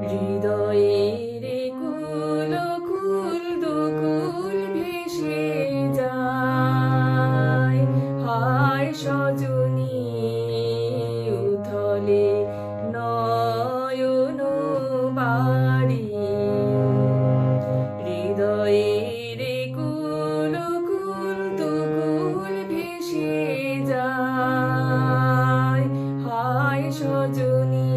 হৃদয়ের কুল কুল দুকুল ভেসে যায়, হায় সজনী উথলে নয়ন বাড়ি। হৃদয়ের কুল কুল দুকুল ভেসে যায়, হায় সজনী